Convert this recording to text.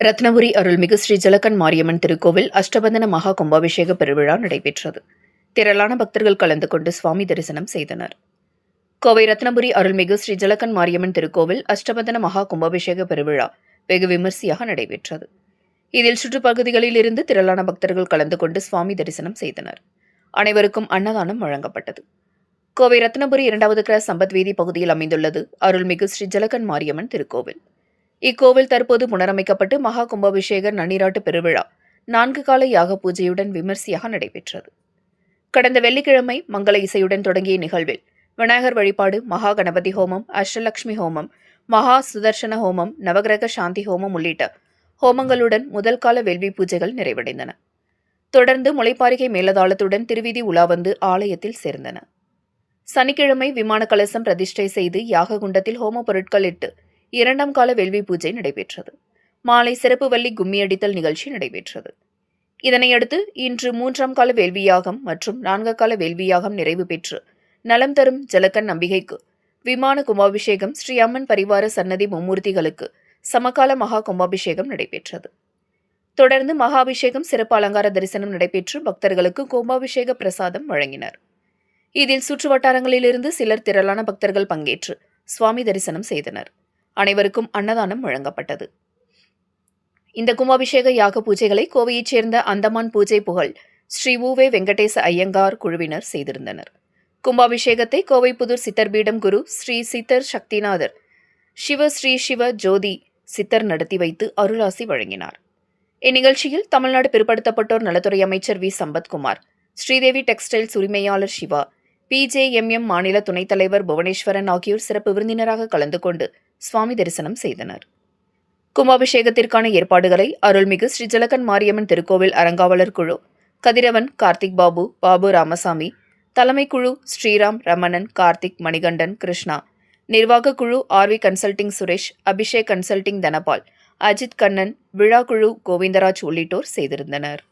ரத்னபுரி அருள்மிகு ஸ்ரீ ஜலகன் மாரியம்மன் திருக்கோவில் அஷ்டபந்தன மகா கும்பாபிஷேக பெருவிழா நடைபெற்றது. திரளான பக்தர்கள் கலந்து கொண்டு சுவாமி தரிசனம் செய்தனர். கோவை ரத்னபுரி அருள்மிகு ஸ்ரீ ஜலகன் மாரியம்மன் திருக்கோவில் அஷ்டபந்தன மகா கும்பாபிஷேக பெருவிழா வெகு விமர்சையாக நடைபெற்றது. இதில் சுற்றுப்பகுதிகளில் இருந்து திரளான பக்தர்கள் கலந்து கொண்டு சுவாமி தரிசனம் செய்தனர். அனைவருக்கும் அன்னதானம் வழங்கப்பட்டது. கோவை ரத்னபுரி 2வது கிராஸ் சம்பத் வீதி பகுதியில் அமைந்துள்ளது அருள்மிகு ஸ்ரீ ஜலகன் மாரியம்மன் திருக்கோவில். இக்கோவில் தற்போது புனரமைக்கப்பட்டு மகா கும்பாபிஷேக நன்னீராட்டு பெருவிழா 4 கால யாக பூஜையுடன் விமர்சையாக நடைபெற்றது. கடந்த வெள்ளிக்கிழமை மங்கள இசையுடன் தொடங்கிய நிகழ்வில் விநாயகர் வழிபாடு, மகா கணபதி ஹோமம், அஷ்டலட்சுமி ஹோமம், மகா சுதர்சன ஹோமம், நவகிரக சாந்தி ஹோமம் உள்ளிட்ட ஹோமங்களுடன் முதல் கால வேள்வி பூஜைகள் நிறைவடைந்தன. தொடர்ந்து முளைப்பாரிகை மேலதாளத்துடன் திருவீதி உலா வந்து ஆலயத்தில் சேர்ந்தன. சனிக்கிழமை விமான கலசம் பிரதிஷ்டை செய்து யாக குண்டத்தில் ஹோம பொருட்கள் இட்டு 2ஆம் கால வேள்வி பூஜை நடைபெற்றது. மாலை சிறப்பு வள்ளி கும்மியடித்தல் நிகழ்ச்சி நடைபெற்றது. இதனையடுத்து இன்று 3ஆம் கால வேள்வியாகம் மற்றும் 4 கால வேள்வியாகம் நிறைவு பெற்று நலம் தரும் ஜலகன் நம்பிகைக்கு விமான கும்பாபிஷேகம், ஸ்ரீ அம்மன் பரிவார சன்னதி மும்மூர்த்திகளுக்கு சமகால மகா கும்பாபிஷேகம் நடைபெற்றது. தொடர்ந்து மகாபிஷேகம், சிறப்பு அலங்கார தரிசனம் நடைபெற்று பக்தர்களுக்கு கும்பாபிஷேக பிரசாதம் வழங்கினர். இதில் சுற்று வட்டாரங்களிலிருந்து சிலர் திரளான பக்தர்கள் பங்கேற்று சுவாமி தரிசனம் செய்தனர். அனைவருக்கும் அன்னதானம் வழங்கப்பட்டது. இந்த கும்பாபிஷேக யாக பூஜைகளை கோவையைச் சேர்ந்த அந்தமான் பூஜை புகழ் ஸ்ரீ உவே வெங்கடேச ஐயங்கார் குழுவினர் செய்திருந்தனர். கும்பாபிஷேகத்தை கோவை புதூர் சித்தர்பீடம் குரு ஸ்ரீ சித்தர் சக்திநாதர் ஸ்ரீ சிவ ஜோதி சித்தர் நடத்தி வைத்து அருளாசி வழங்கினார். இந்நிகழ்ச்சியில் தமிழ்நாடு பிற்படுத்தப்பட்டோர் நலத்துறை அமைச்சர் வி சம்பத்குமார், ஸ்ரீதேவி டெக்ஸ்டைல்ஸ் உரிமையாளர் சிவா, PJMM மாநில துணைத் தலைவர் புவனேஸ்வரன் ஆகியோர் சிறப்பு விருந்தினராக கலந்து கொண்டு சுவாமி தரிசனம் செய்தனர். கும்பாபிஷேகத்திற்கான ஏற்பாடுகளை அருள்மிகு ஸ்ரீ ஜலகன் மாரியம்மன் திருக்கோவில் அறங்காவலர் குழு கதிரவன், கார்த்திக் பாபு ராமசாமி, தலைமை குழு ஸ்ரீராம், ரமணன், கார்த்திக், மணிகண்டன், கிருஷ்ணா, நிர்வாக குழு RV consulting Suresh, Abhishek consulting Dhanapal, Ajith Kannan, விழா குழு கோவிந்தராஜ் உள்ளிட்டோர் செய்திருந்தனர்.